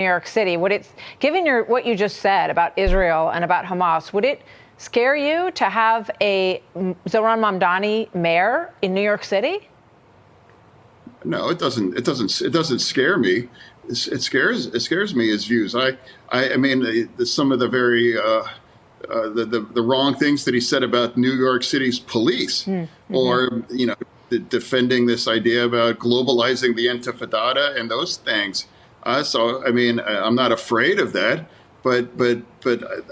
New York City. Would it, given what you just said about Israel and about Hamas, would it scare you to have a Zohran Mamdani mayor in New York City? No, it doesn't. It doesn't scare me. It scares me his views. I mean, some of the very the wrong things that he said about New York City's police, or defending this idea about globalizing the Intifada and those things. So, I mean, I'm not afraid of that, but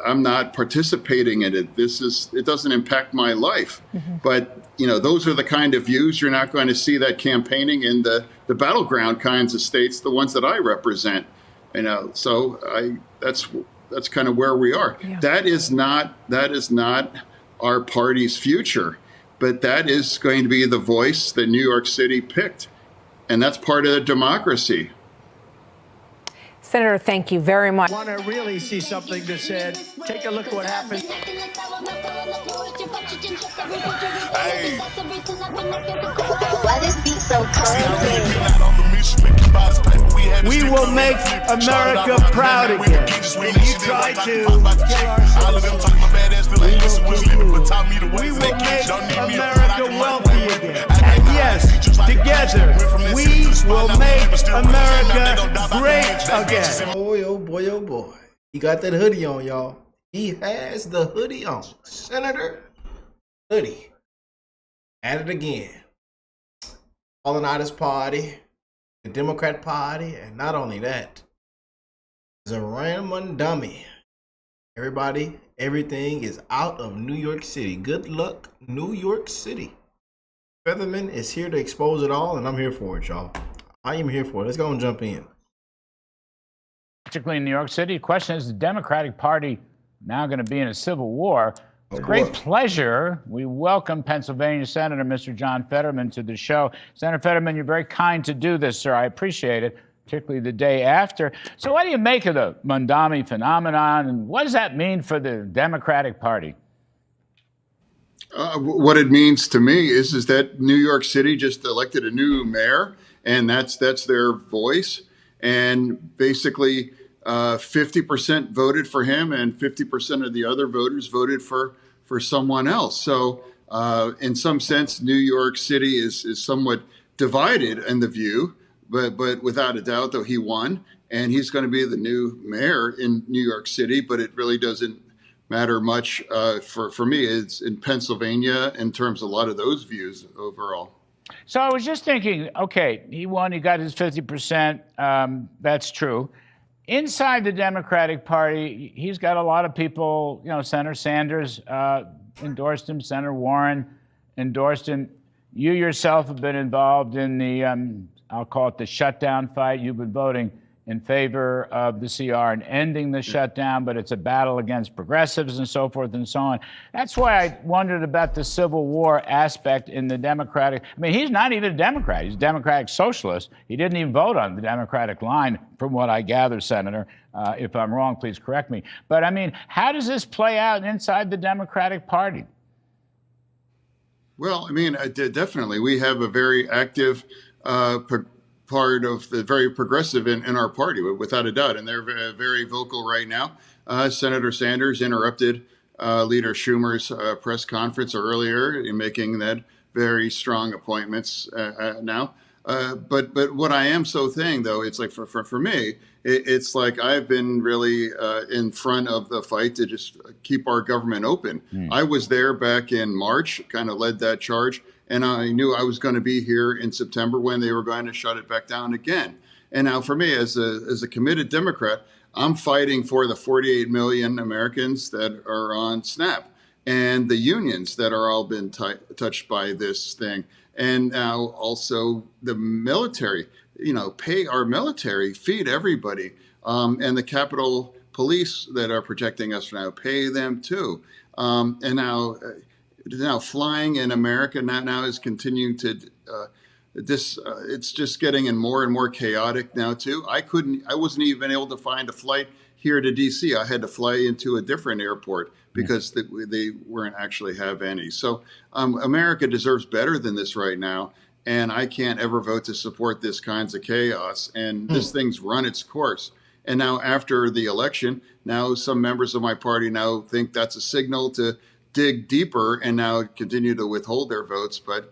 I'm not participating in it. It doesn't impact my life. But, those are the kind of views you're not going to see that campaigning in the battleground kinds of states, the ones that I represent. So that's kind of where we are. Yeah. That is not our party's future, but that is going to be the voice that New York City picked. And that's part of the democracy. Senator, thank you very much. Want to really see something that said, take a look at what happened. Hey. Why this beat so cold? We will make America proud again. And you try to kill our We will make America wealthy again. And yes, together, we will make America great again. Boy, oh boy, oh boy. He got that hoodie on, y'all. He has the hoodie on. Senator hoodie. At it again. Calling out his party, the Democrat Party, and not only that, Zohran Mamdani. Everybody, everything is out of New York City. Good luck, New York City. Fetterman is here to expose it all, and I'm here for it, y'all. I am here for it. Let's go and jump in. Particularly in New York City, the question is, the Democratic Party now going to be in a civil war? It's a great pleasure. We welcome Pennsylvania Senator Mr. John Fetterman to the show. Senator Fetterman, you're very kind to do this, sir. I appreciate it, particularly the day after. So what do you make of the Mamdani phenomenon, and what does that mean for the Democratic Party? What it means to me is that New York City just elected a new mayor, and that's their voice. And basically, 50% voted for him, and 50% of the other voters voted for someone else. So, in some sense, New York City is somewhat divided in the view, but without a doubt, though, he won, and he's going to be the new mayor in New York City. But it really doesn't matter much for me. It's in Pennsylvania in terms of a lot of those views overall. So I was just thinking, okay, he won, he got his 50%, that's true. Inside the Democratic Party, he's got a lot of people, Senator Sanders endorsed him, Senator Warren endorsed him. You yourself have been involved in the, I'll call it the shutdown fight. You've been voting in favor of the CR and ending the shutdown, but it's a battle against progressives and so forth and so on. That's why I wondered about the Civil War aspect in the Democratic. I mean, he's not even a Democrat. He's a Democratic socialist. He didn't even vote on the Democratic line, from what I gather, Senator. If I'm wrong, please correct me. But I mean, how does this play out inside the Democratic Party? Well, I mean, definitely. We have a very active part of the very progressive in our party, without a doubt. And they're very vocal right now. Senator Sanders interrupted Leader Schumer's press conference earlier in making that very strong appointments now. But what I am so saying, though, it's like for me, it's like I've been really in front of the fight to just keep our government open. I was there back in March, kind of led that charge. And I knew I was going to be here in September when they were going to shut it back down again. And now for me, as a committed Democrat, I'm fighting for the 48 million Americans that are on SNAP and the unions that are all been touched by this thing. And now also the military, pay our military, feed everybody. And the Capitol Police that are protecting us now, pay them too. And now flying in America now is continuing to it's just getting in more and more chaotic now too. I wasn't even able to find a flight here to DC. I had to fly into a different airport because they weren't actually have any. So America deserves better than this right now. And I can't ever vote to support this kinds of chaos. And this thing's run its course. And now after the election, now some members of my party now think that's a signal to dig deeper and now continue to withhold their votes. But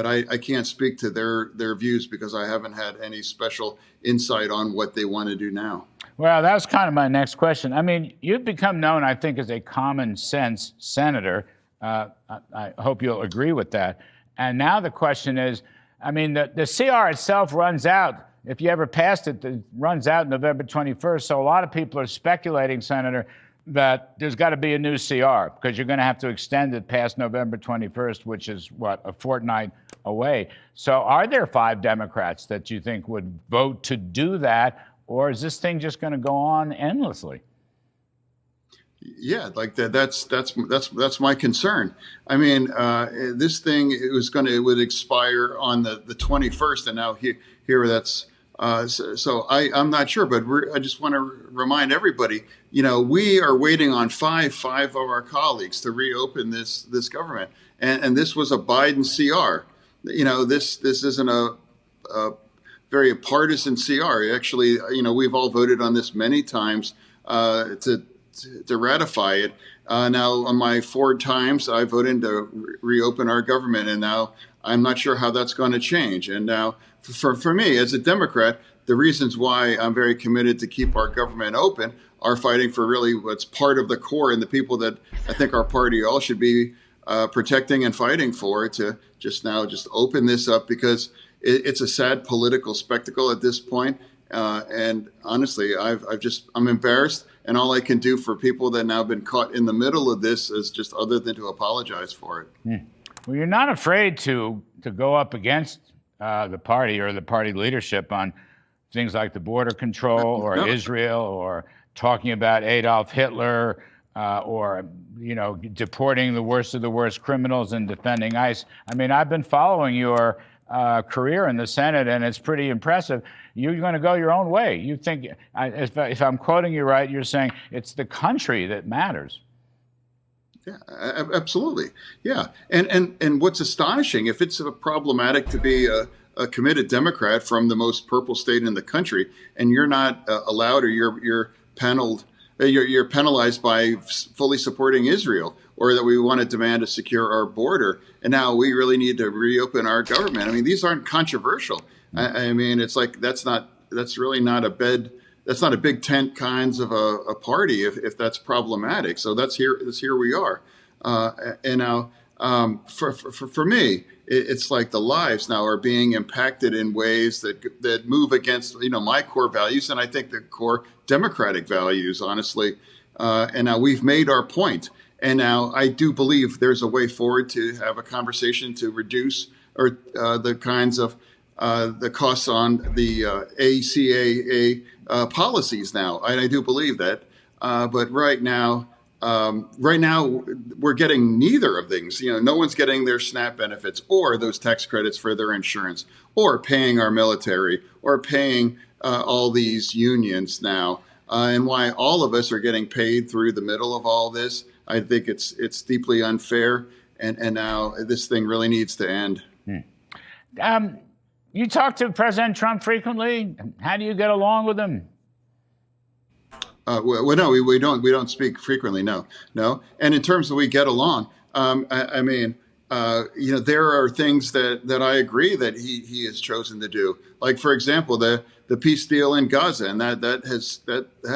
I can't speak to their views because I haven't had any special insight on what they want to do now. Well, that was kind of my next question. I mean, you've become known, I think, as a common sense senator. I hope you'll agree with that. And now the question is, I mean, the CR itself runs out. If you ever passed it, it runs out November 21st. So a lot of people are speculating, Senator, that there's got to be a new CR because you're going to have to extend it past November 21st, which is, what, a fortnight away. So are there 5 Democrats that you think would vote to do that, or is this thing just going to go on endlessly? Yeah, like that's my concern. I mean, this thing it would expire on the 21st, and now here that's so I'm not sure, but I just want to remind everybody, we are waiting on five of our colleagues to reopen this government, and this was a Biden CR. This isn't a very partisan CR. Actually, we've all voted on this many times to ratify it. Now, on my 4 times, I voted to reopen our government, and now I'm not sure how that's going to change. And now, for me, as a Democrat, the reasons why I'm very committed to keep our government open are fighting for really what's part of the core and the people that I think our party all should be protecting and fighting for, to just open this up, because it's a sad political spectacle at this point. And honestly, I'm embarrassed, and all I can do for people that now been caught in the middle of this is just other than to apologize for it. Well, you're not afraid to go up against the party or the party leadership on things like the border control or Israel, or talking about Adolf Hitler, or deporting the worst of the worst criminals and defending ICE. I mean, I've been following your career in the Senate, and it's pretty impressive. You're going to go your own way. You think, if I'm quoting you right, you're saying it's the country that matters. Yeah, absolutely. Yeah. And what's astonishing, if it's problematic to be a committed Democrat from the most purple state in the country, and you're not allowed, or you're penalized by fully supporting Israel, or that we want to demand to secure our border, and now we really need to reopen our government. I mean, these aren't controversial. I mean, it's like that's really not a big tent kinds of a party if that's problematic. So here we are. And now for me, it's like the lives now are being impacted in ways that move against my core values, and I think the core democratic values, honestly. And now we've made our point, and now I do believe there's a way forward to have a conversation to reduce the kinds of the costs on the ACAA policies now. I do believe that, but right now we're getting neither of things. No one's getting their SNAP benefits or those tax credits for their insurance, or paying our military, or paying all these unions now. And why all of us are getting paid through the middle of all this, I think it's deeply unfair. And now this thing really needs to end. You talk to President Trump frequently. How do you get along with him? Well, no, we don't speak frequently. No. And in terms of we get along, I mean, there are things that I agree that he has chosen to do. Like, for example, the peace deal in Gaza, and that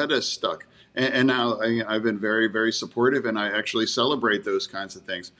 has stuck. And now I've been very, very supportive, and I actually celebrate those kinds of things.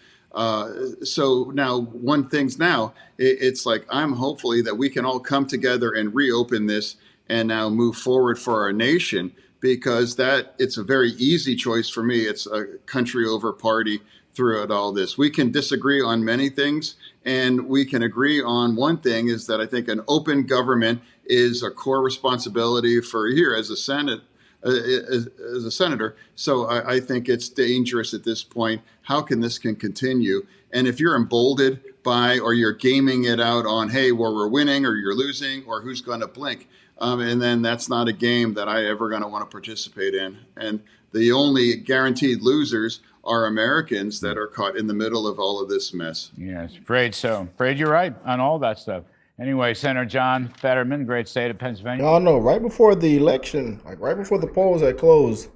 So now it's like I'm hopefully that we can all come together and reopen this and now move forward for our nation, because it's a very easy choice for me. It's a country over party throughout all this. We can disagree on many things, and we can agree on one thing, is that I think an open government is a core responsibility for here as a Senate. As a senator. So I think it's dangerous at this point. How can this continue? And if you're emboldened by, or you're gaming it out on, hey, well, we're winning or you're losing, or who's going to blink, and then that's not a game that I ever going to want to participate in. And the only guaranteed losers are Americans that are caught in the middle of all of this mess. Yes, afraid so. Afraid you're right on all that stuff. Anyway, Senator John Fetterman, great state of Pennsylvania. Y'all know, right before the election, like right before the polls had closed,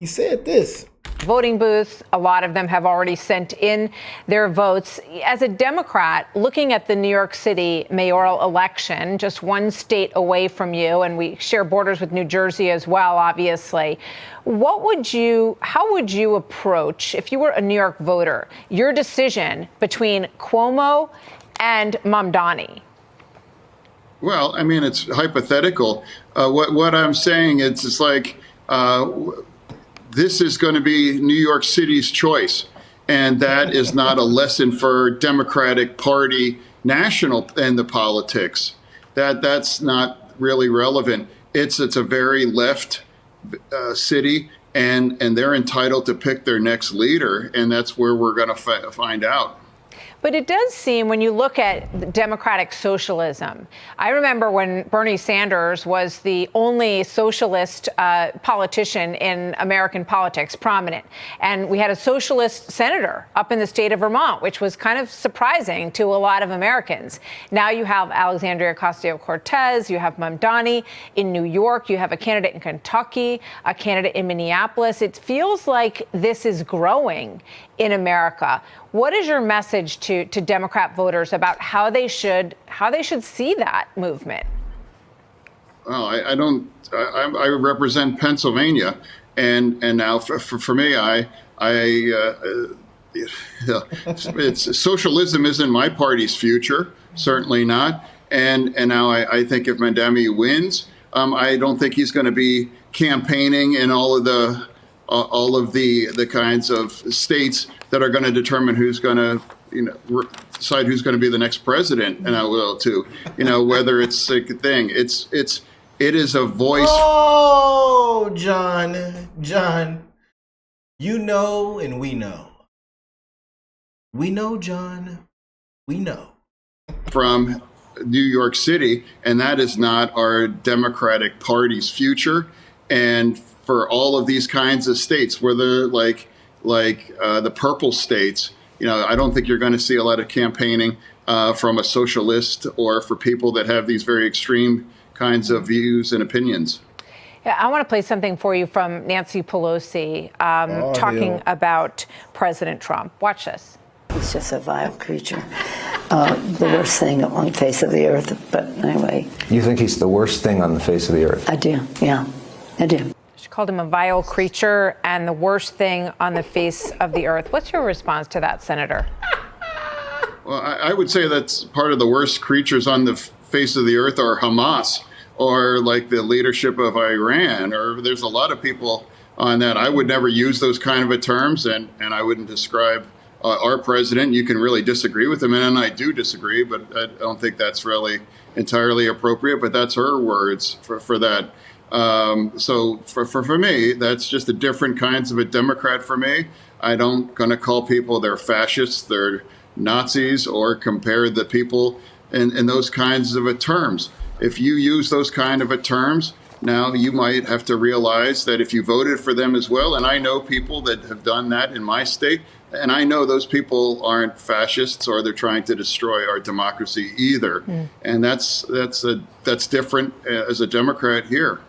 he said this. Voting booths, a lot of them have already sent in their votes. As a Democrat, looking at the New York City mayoral election, just one state away from you, and we share borders with New Jersey as well, obviously. How would you approach, if you were a New York voter, your decision between Cuomo and Mamdani? Well, I mean, it's hypothetical. What I'm saying is, it's like, this is going to be New York City's choice. And that is not a lesson for Democratic Party national and the politics. That's not really relevant. It's a very left city, and they're entitled to pick their next leader. And that's where we're going to find out. But it does seem, when you look at democratic socialism, I remember when Bernie Sanders was the only socialist politician in American politics, prominent. And we had a socialist senator up in the state of Vermont, which was kind of surprising to a lot of Americans. Now you have Alexandria Ocasio-Cortez, you have Mamdani in New York, you have a candidate in Kentucky, a candidate in Minneapolis. It feels like this is growing in America. What is your message to Democrat voters about how they should see that movement? Well, I represent Pennsylvania, and now for me, it's socialism isn't my party's future, certainly not. And now I think if Mamdani wins, I don't think he's going to be campaigning in all of the kinds of states that are going to determine who's going to, decide who's going to be the next president. And I will too, whether it's a thing. It is a voice. Oh, John, and we know. We know, John. We know. From New York City, and that is not our Democratic Party's future. And for all of these kinds of states, where they're like the purple states, I don't think you're going to see a lot of campaigning from a socialist or for people that have these very extreme kinds of views and opinions. Yeah, I want to play something for you from Nancy Pelosi talking about President Trump. Watch this. He's just a vile creature. The worst thing on the face of the earth. But anyway. You think he's the worst thing on the face of the earth? I do, yeah. I do. She called him a vile creature and the worst thing on the face of the earth. What's your response to that, Senator? Well, I would say that's part of the worst creatures on the face of the earth are Hamas, or like the leadership of Iran, or there's a lot of people on that. I would never use those kind of terms, and I wouldn't describe our president. You can really disagree with him, and I do disagree, but I don't think that's really entirely appropriate, but that's her words for that. So for me, that's just a different kinds of a Democrat for me. I don't going to call people they're fascists, they're Nazis, or compare the people in those kinds of terms. If you use those kind of terms, now you might have to realize that if you voted for them as well, and I know people that have done that in my state, and I know those people aren't fascists or they're trying to destroy our democracy either. And that's different as a Democrat here.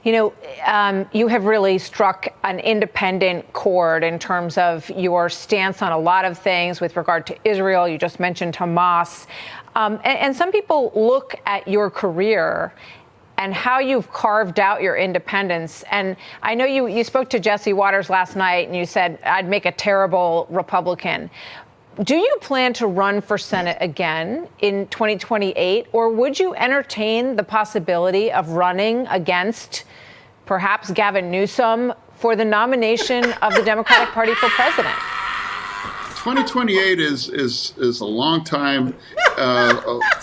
You have really struck an independent chord in terms of your stance on a lot of things with regard to Israel. You just mentioned Hamas. And some people look at your career and how you've carved out your independence. And I know you spoke to Jesse Waters last night and you said, I'd make a terrible Republican. Do you plan to run for Senate again in 2028, or would you entertain the possibility of running against perhaps Gavin Newsom for the nomination of the Democratic Party for president? 2028 is a long time.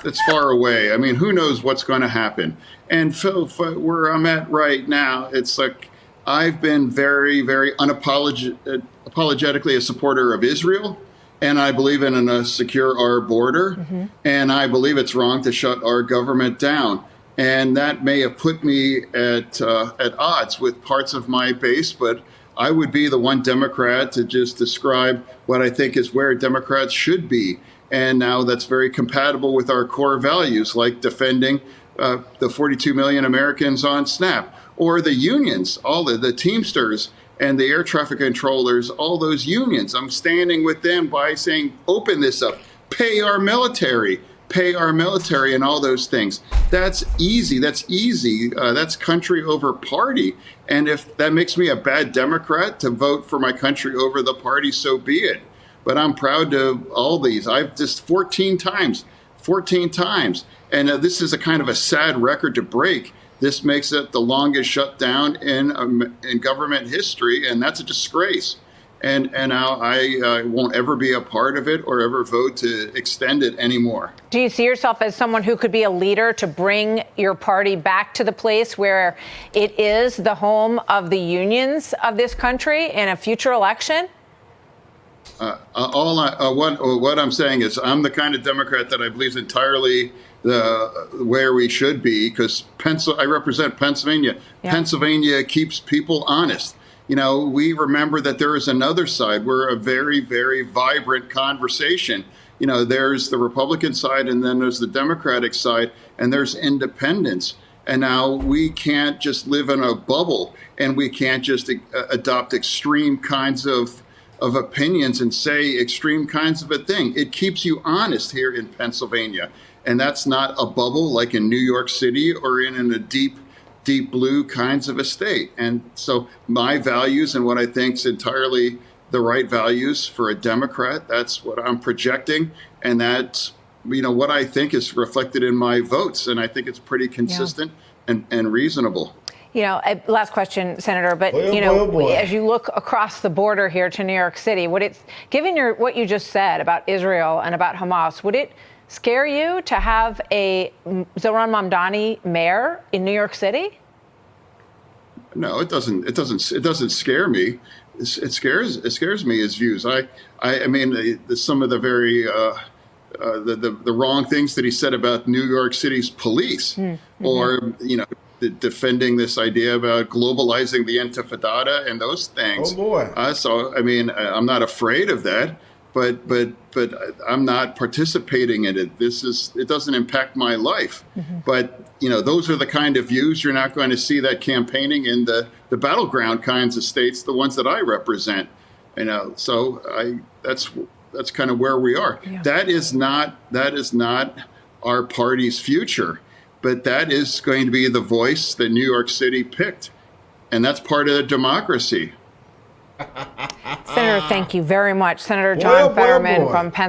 It's far away. I mean, who knows what's going to happen? And Phil, where I'm at right now, it's like I've been very, very unapologetically a supporter of Israel. And I believe in a secure our border. And I believe it's wrong to shut our government down. And that may have put me at odds with parts of my base, but I would be the one Democrat to just describe what I think is where Democrats should be. And now that's very compatible with our core values, like defending the 42 million Americans on SNAP, or the unions, all the Teamsters and the air traffic controllers, all those unions. I'm standing with them by saying, open this up, pay our military, and all those things. That's easy. That's country over party. And if that makes me a bad Democrat to vote for my country over the party, so be it. But I'm proud of all these. I've just 14 times. And this is a kind of a sad record to break. This makes it the longest shutdown in government history, and that's a disgrace. And now I won't ever be a part of it or ever vote to extend it anymore. Do you see yourself as someone who could be a leader to bring your party back to the place where it is the home of the unions of this country in a future election? What I'm saying is I'm the kind of Democrat that I believe is entirely where we should be, because I represent Pennsylvania. Yeah. Pennsylvania keeps people honest. You know, we remember that there is another side. We're a very, very vibrant conversation. You know, there's the Republican side, and then there's the Democratic side, and there's independents. And now we can't just live in a bubble, and we can't just adopt extreme kinds of opinions and say extreme kinds of a thing. It keeps you honest here in Pennsylvania. And that's not a bubble like in New York City or in a deep blue kinds of a state. And so my values and what I think is entirely the right values for a Democrat, that's what I'm projecting. And that's, you know, what I think is reflected in my votes. And I think it's pretty consistent and reasonable. You know, last question, Senator, but, as you look across the border here to New York City, given what you just said about Israel and about Hamas, would it scare you to have a Zohran Mamdani mayor in New York City? No, it doesn't. It doesn't scare me. It scares me his views. I mean, some of the very the wrong things that he said about New York City's police, or defending this idea about globalizing the Intifada and those things. Oh boy! So I mean, I'm not afraid of that, but I'm not participating in it. It doesn't impact my life. But those are the kind of views you're not going to see that campaigning in the battleground kinds of states, the ones that I represent. So that's kind of where we are. Yeah. That is not our party's future. But that is going to be the voice that New York City picked. And that's part of the democracy. Senator, thank you very much. Senator John Fetterman from Pennsylvania.